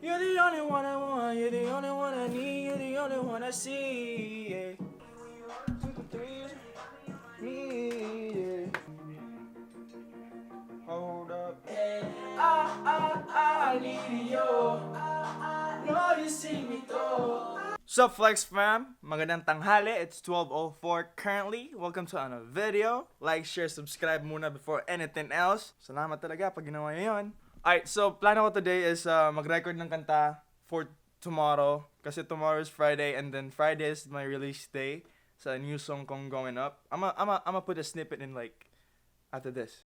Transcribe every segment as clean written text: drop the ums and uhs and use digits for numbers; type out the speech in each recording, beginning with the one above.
You're the only one I want, you're the only one I need, you're the only one I see. Yeah. Hold up. I need you. Know you see me though. Sup Flex fam? Magandang tanghali. It's 12:04 currently. Welcome to another video. Like, share, subscribe muna before anything else. Salamat talaga pag ginawa nyo yun. Alright, so plano ko today is mag-record ng kanta for tomorrow. Kasi tomorrow is Friday and then Friday is my release day sa new song kong going up. I'ma put a snippet in like after this.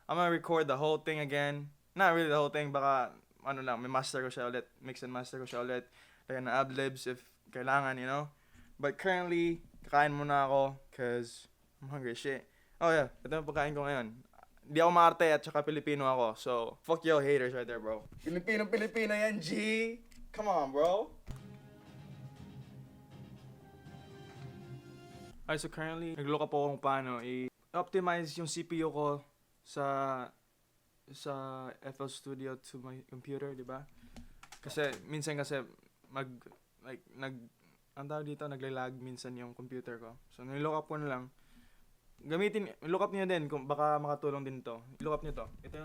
I'm gonna record the whole thing again. Not really the whole thing, baka ano lang, may master ko siya ulit, mix and master ko siya ulit. Lagyan na ad-libs if kailangan, you know. But currently, kakain muna ako cause I'm hungry shit. Oh yeah, ito yung pagkain ko ngayon. Hindi ako maarte at saka Pilipino ako. So, fuck yo haters right there, bro. Pilipino yan, G! Come on, bro! Alright, so currently, nag-look up ako kung paano i-optimize yung CPU ko sa FL Studio to my computer, di ba? Kasi minsan ang tawag dito, naglalag minsan yung computer ko. So nilook up ko na lang. Look up niyo din kung baka makatulong din to. Look up niyo to. Ito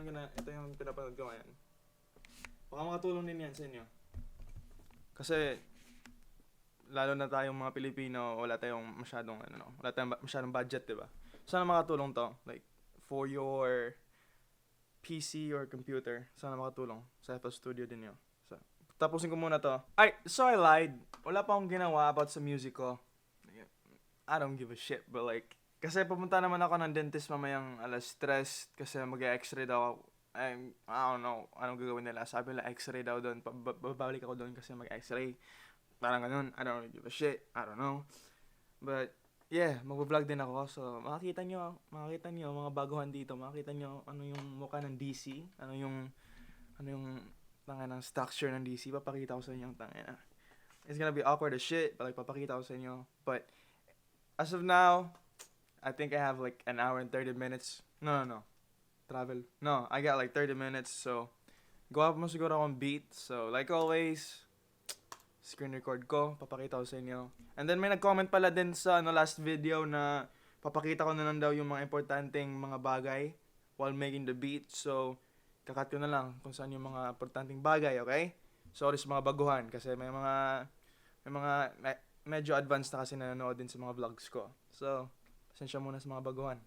yung pinapanood ko ngayon. Baka makatulong din yan sa inyo. Kasi lalo na tayong mga Pilipino, wala tayong masyadong budget, di ba? Sana makatulong to, like for your PC or computer, sana makatulong sa FL Studio din yun. So, tapusin ko muna to. Alright, so I lied. Wala pa akong ginawa about sa music ko. I don't give a shit, but like, kasi pupunta naman ako ng dentist mamayang alas 3 kasi mag-x-ray daw ako. I don't know, anong gagawin nila. Sabi nila x-ray daw doon, babalik ako doon kasi mag-x-ray. Parang ganun, I don't really give a shit, I don't know. But, yeah, mag-vlog din ako. So, makakita nyo mga baguhan dito. Makakita nyo ano yung mukha ng DC. Ano yung tanga ng structure ng DC. Papakita ko sa inyo yung tanga. It's gonna be awkward as shit, but like, papakita ko sa inyo. But, as of now, I think I have like an hour and 30 minutes. No. Travel. No, I got like 30 minutes. So, gawa mo siguro akong beat. So, like always, screen record ko, papakita ko sa inyo. And then may nag-comment pala din sa last video na papakita ko na lang daw yung mga importanteng mga bagay while making the beat. So, kakat ko na lang kung saan yung mga importanteng bagay, okay? Sorry sa mga baguhan kasi may mga medyo advanced na kasi nanonood din sa mga vlogs ko. So, pasensya muna sa mga baguhan.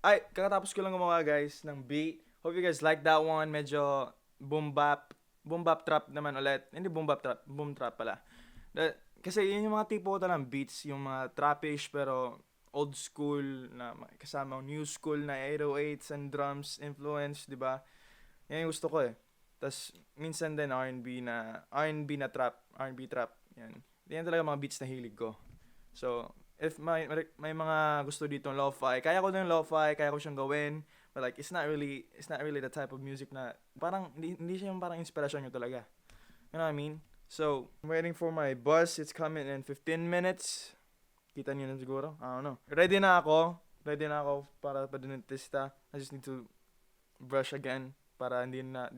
Ay, kakatapos ko lang gumawa guys ng beat. Hope you guys like that one. Medyo boom bap trap naman ulit. Hindi boom bap trap, boom trap pala. Kasi yun yung mga tipo ko talang beats, yung mga trappish pero old school na kasama new school na 808s and drums influence, 'di ba? Yan yung gusto ko eh. Tas minsan din R&B na trap, R&B trap. Yan talaga mga beats na hilig ko. So, if may mga gusto dito ng lo-fi, kaya ko din lo-fi, kaya ko siyang gawin. But like it's not really the type of music na parang hindi siya yung parang inspirasyon nyo talaga. You know what I mean? So, I'm waiting for my bus. It's coming in 15 minutes. Kita niyo na siguro. I don't know. Ready na ako para pa-dentista. I just need to brush again para hindi na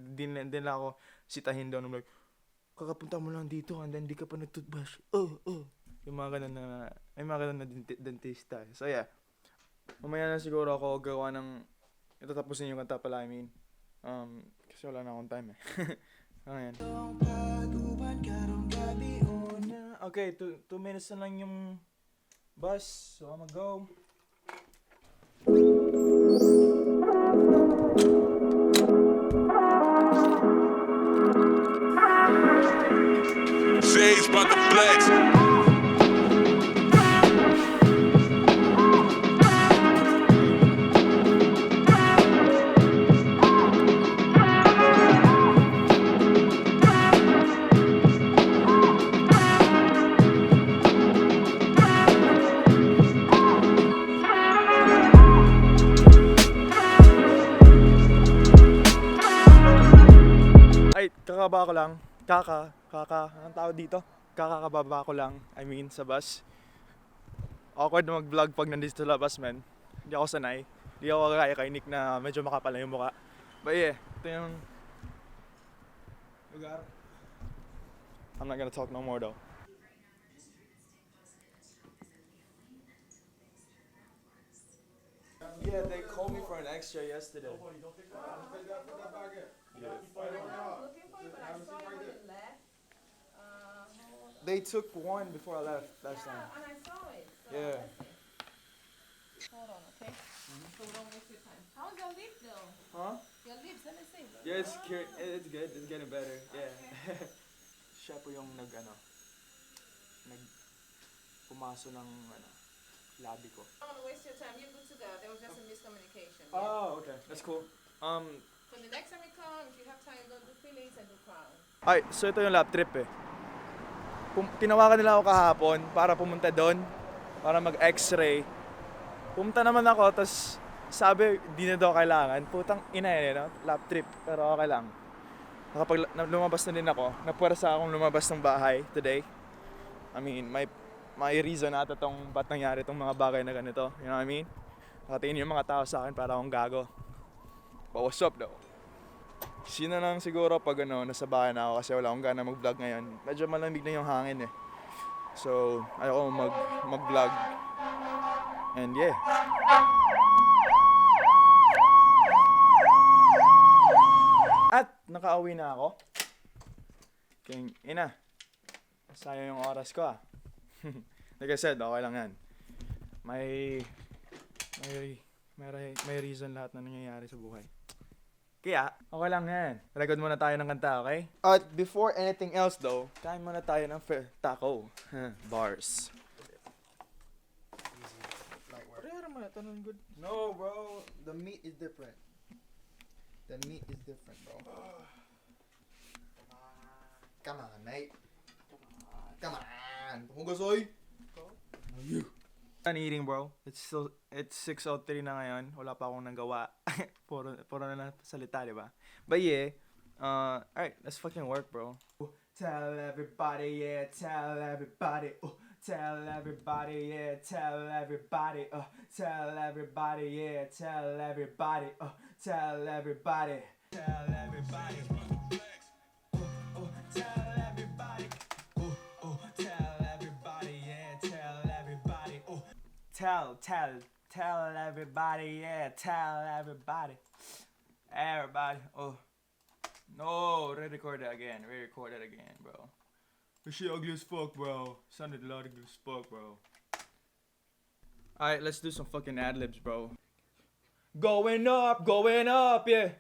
ako sitahin doon. I'm like, kakapunta mo lang dito and then di ka pa nag-toothbrush. Yung mga ganun na dentista. So yeah. Mamaya na siguro ako gawa ng itatapusin yung kanta pala, I mean. Kasi wala na akong time eh. Ayan. Okay, 2 minutes na lang yung bus. So I'ma go. Xaje's about to flex. Ay, kakaba ko lang. Anong tawag dito? Kakakababa ko lang, I mean, sa bus. Awkward na mag-vlog pag nandito sa labas, man. Hindi ako sanay. Hindi ako kaya kay Nick na medyo makapal na yung mukha. But yeah, ito yung lugar. I'm not gonna talk no more though. Yeah, they called me for an extra yesterday. They took one before I left last time. And I saw it. So Yeah. hold on, okay? So we don't waste your time. How's your lip though? Huh? Your lips, let me see. Yeah, it's good. It's getting better. Yeah. Siya po yung pumaso ng labi ko. I don't want to waste your time. You're good to go. There was just a miscommunication. Oh, okay. That's cool. So the next time you come, if you have time, go do fillings and do crown. Ay, so ito yung lap trip eh. Tinawagan nila ako kahapon para pumunta doon, para mag-x-ray. Pumunta naman ako, tas sabi, di na daw kailangan. Putang ina yun, no? Lap trip, pero okay lang. Kapag lumabas na din ako, napuwersa akong lumabas ng bahay today. I mean, may reason ata tong ba't nangyari tong mga bagay na ganito. You know what I mean? Nakatingin yung mga tao sa akin para akong gago. But what's up though? Sino lang siguro pag nasa bahay na ako kasi wala akong gana mag-vlog ngayon. Medyo malamig na yung hangin eh. So, ayoko mag-vlog. And yeah. At nakauwi na ako. King ina. Sayang yung oras ko ah. Like I said, okay lang yan. May reason lahat na nangyayari sa buhay. Kaya, okay lang yan. Record muna tayo ng kanta, okay? At before anything else though, kain muna tayo ng taco. Bars. Good. No, bro. The meat is different. The meat is different, bro. Come on, mate. Come on. Hugasoy. You. I'm eating, bro. It's 6:03 na ngayon. Wala pa akong nagawa. puro na salita, di ba? But yeah, alright, let's fucking work, bro. Tell everybody, yeah, tell everybody. Tell everybody, yeah, tell everybody. Tell everybody, yeah, tell everybody. Tell everybody. Tell everybody. Tell everybody. Tell everybody, yeah, tell everybody. Tell everybody, yeah, tell everybody. Everybody, No, re-record it again, bro. This shit ugly as fuck, bro. Sounded a lot ugly as fuck, bro. Alright, let's do some fucking ad-libs, bro. Going up, yeah.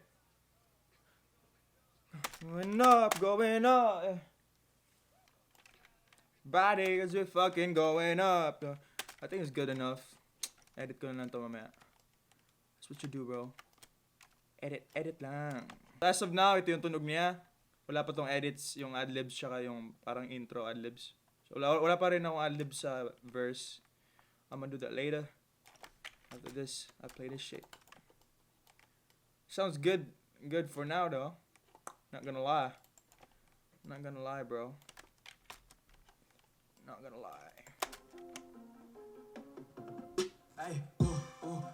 Going up, yeah. Body, cause we're fucking going up. I think it's good enough. Edit ko na lang to mamaya. That's what you do, bro. Edit lang. As of now, ito yung tunog niya. Wala pa tong edits, yung adlibs, tsaka yung parang intro adlibs. So, wala pa rin akong adlibs sa verse. I'm gonna do that later. After this, I play this shit. Sounds good. Good for now, though. Not gonna lie. Not gonna lie, bro. Not gonna lie. Hey,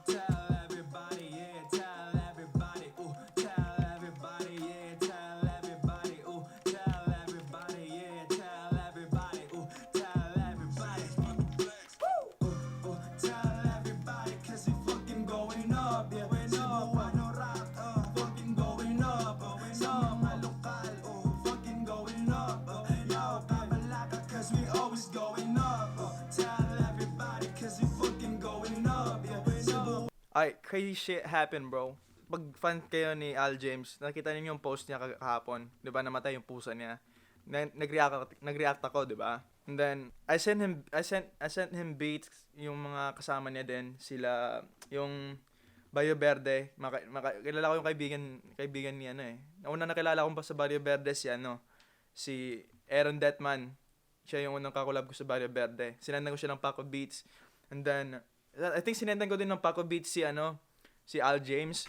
tell everybody, yeah, tell everybody, tell everybody, yeah, tell everybody, tell everybody, yeah, tell everybody, tell everybody, tell everybody, cause we fucking going up, yeah, Cebuano rap, fucking going up, sa mga lokal, fucking going up, yo, Kabalaka, cause we always going up, tell everybody, cause we fucking going up, yeah, Cebu. Ay, crazy shit happened, bro. Pag fan kayo ni Al James, nakita niyo yung post niya kahapon, 'di ba? Namatay yung pusa niya. Nag-react ako, 'di ba? And then I sent him beats, yung mga kasama niya din, sila yung Barrio Verde. Kilala ko yung kaibigan niya Nauna nakilala ko pa sa Barrio Verde si Aaron Detman. Siya yung unang kakolab ko sa Barrio Verde. Sinendan ko siya ng Paco Beats. And then I think sinendan ko din ng Paco Beats si Al James.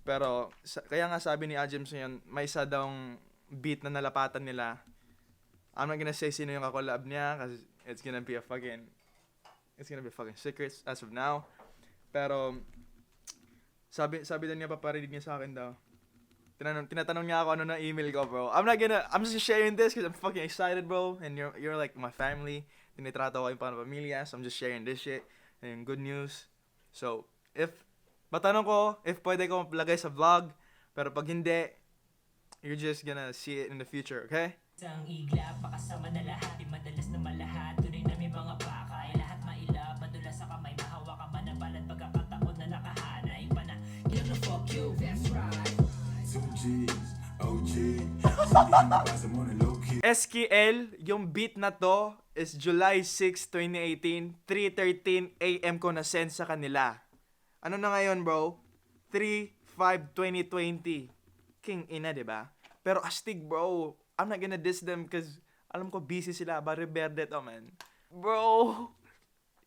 Pero kaya nga sabi ni Al James ngayon, may isa daw beat na nalapatan nila. I'm not gonna say sino yung kakolab niya kasi it's gonna be fucking secret as of now. Pero sabi daw niya, paparinig niya sa akin daw. Tinatanong niya ako ano na email ko, bro. I'm just sharing this because I'm fucking excited, bro. And you're like my family. Tinitrato ko yung pamilya, so I'm just sharing this shit. And good news. So, matanong ko if pwede ko lagay sa vlog, pero pag hindi, you're just gonna see it in the future, okay? Isang iglap, pakasama na lahat, di madalas na malahat. Tunay na may mga pakay, lahat mailap, madulas sa kamay, mahawa ka man ang balat, pagkakataon na nakahanay pa na. Gonna fuck you, that's right. 2 G's, OG, sabihin mo pa sa muna low-key. SKL, yung beat na to is July 6, 2018, 3:13 AM ko na-send sa kanila. Ano na ngayon, bro? 3/5/2020. King ina, diba? Pero astig, bro. I'm not gonna diss them because alam ko busy sila. Barrio Verde to, man. Bro,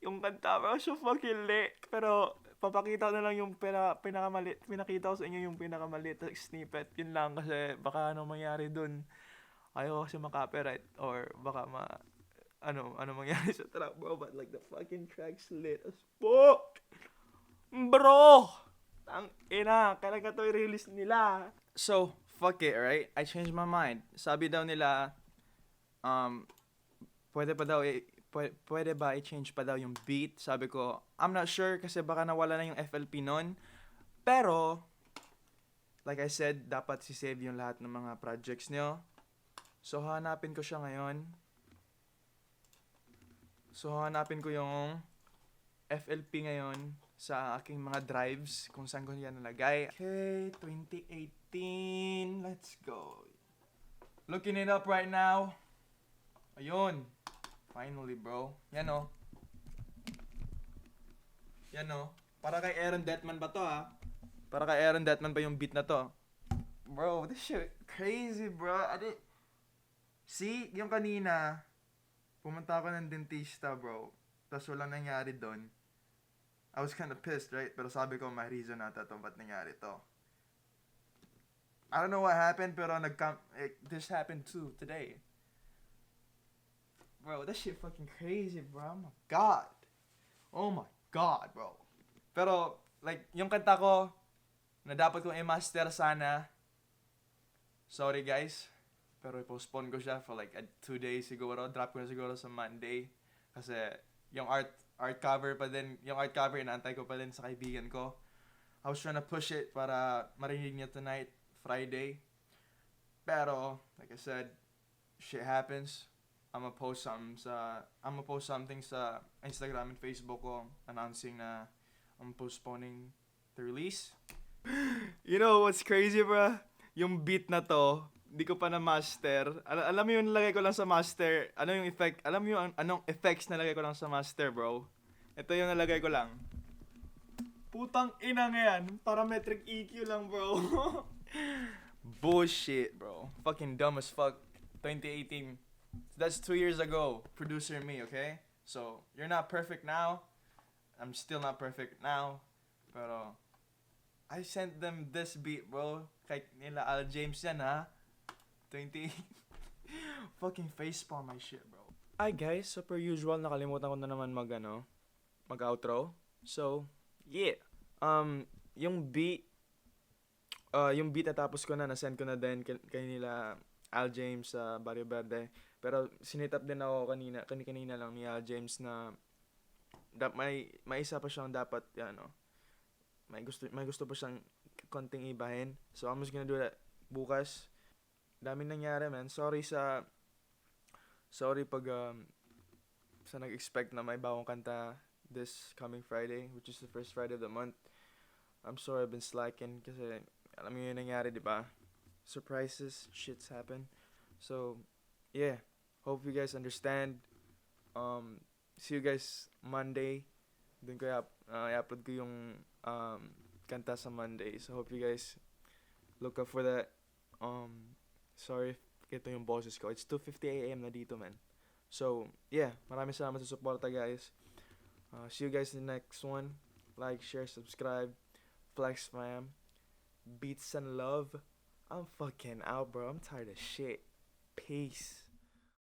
yung kanta, bro, so fucking lit. Pero papakita ko na lang yung pinakamalit. Pinakita ko sa inyo yung pinakamalit na snippet. Yun lang kasi baka ano mangyari dun. Ayaw kasi maka-copyright or baka ano mangyari sa track, bro. But like the fucking track's lit as fuck. Bro! Ang ina, kailan ka to i-release nila? So, fuck it, right? I changed my mind. Sabi daw nila, pwede ba i-change pa daw yung beat? Sabi ko, I'm not sure kasi baka nawala na yung FLP nun. Pero, like I said, dapat si-save yung lahat ng mga projects nyo. So, hanapin ko siya ngayon. So, hanapin ko yung FLP ngayon sa aking mga drives kung saan ko yan nalagay. Okay, 2018. Let's go. Looking it up right now. Ayun. Finally, bro. Yan o. Yan o. Para kay Aaron Detman ba to, ha? Para kay Aaron Detman ba yung beat na to? Bro, this shit crazy, bro. See, yung kanina, pumunta ako ng dentista, bro. Tapos walang nangyari doon. I was kind of pissed, right? Pero sabi ko, may reason nata to. Ba't nangyari to? I don't know what happened, pero this happened too today. Bro, that shit fucking crazy, bro. Oh my God. Oh my God, bro. Pero, like, yung kanta ko, na dapat kong i-master sana. Sorry, guys. Pero i-postpone ko siya for like 2 days siguro. Drop ko na siguro sa Monday. Kasi, yung art cover pa din, yung art cover, inaantay ko pa din sa kaibigan ko. I was trying to push it para marinig niya tonight, Friday. Pero, like I said, shit happens. I'm gonna post something sa Instagram and Facebook ko announcing na I'm postponing to release. You know what's crazy, bro? Yung beat na to, hindi ko pa na-master. Alam mo yung nalagay ko lang sa master? Ano yung effect? Alam mo yung anong effects nalagay ko lang sa master, bro? Ito yung nalagay ko lang. Putang ina nga yan. Parametric EQ lang, bro. Bullshit, bro. Fucking dumb as fuck. 2018. That's 2 years ago. Producer me, okay? So, you're not perfect now. I'm still not perfect now. Pero, I sent them this beat, bro. Kay nila Al James yan, ha? 20. Fucking facepalm my shit, bro. Hi guys, so per usual, nakalimutan ko na naman mag-outro. So, yeah. Yung beat natapos ko na, nasend ko na din kay nila Al James sa Barrio Verde. Pero sinit up din ako kanina lang ni Al James na may isa pa siyang dapat, may gusto pa siyang konting ibahin. So I'm just gonna do that bukas. Daming nangyari, man. Sorry pag sa nag-expect na may bagong kanta this coming Friday, which is the first Friday of the month. I'm sorry I've been slacking kasi alam mo yung nangyari, di ba? Surprises, shits happen. So, yeah. Hope you guys understand. See you guys Monday. Doon ko i-upload ko yung kanta sa Monday. So, hope you guys look up for that. Sorry if ito yung boses ko. It's 2:50 a.m. na dito, man. So, yeah. Maraming salamat sa suporta, guys. See you guys in the next one. Like, share, subscribe. Flex, fam. Beats and love. I'm fucking out, bro. I'm tired of shit. Peace.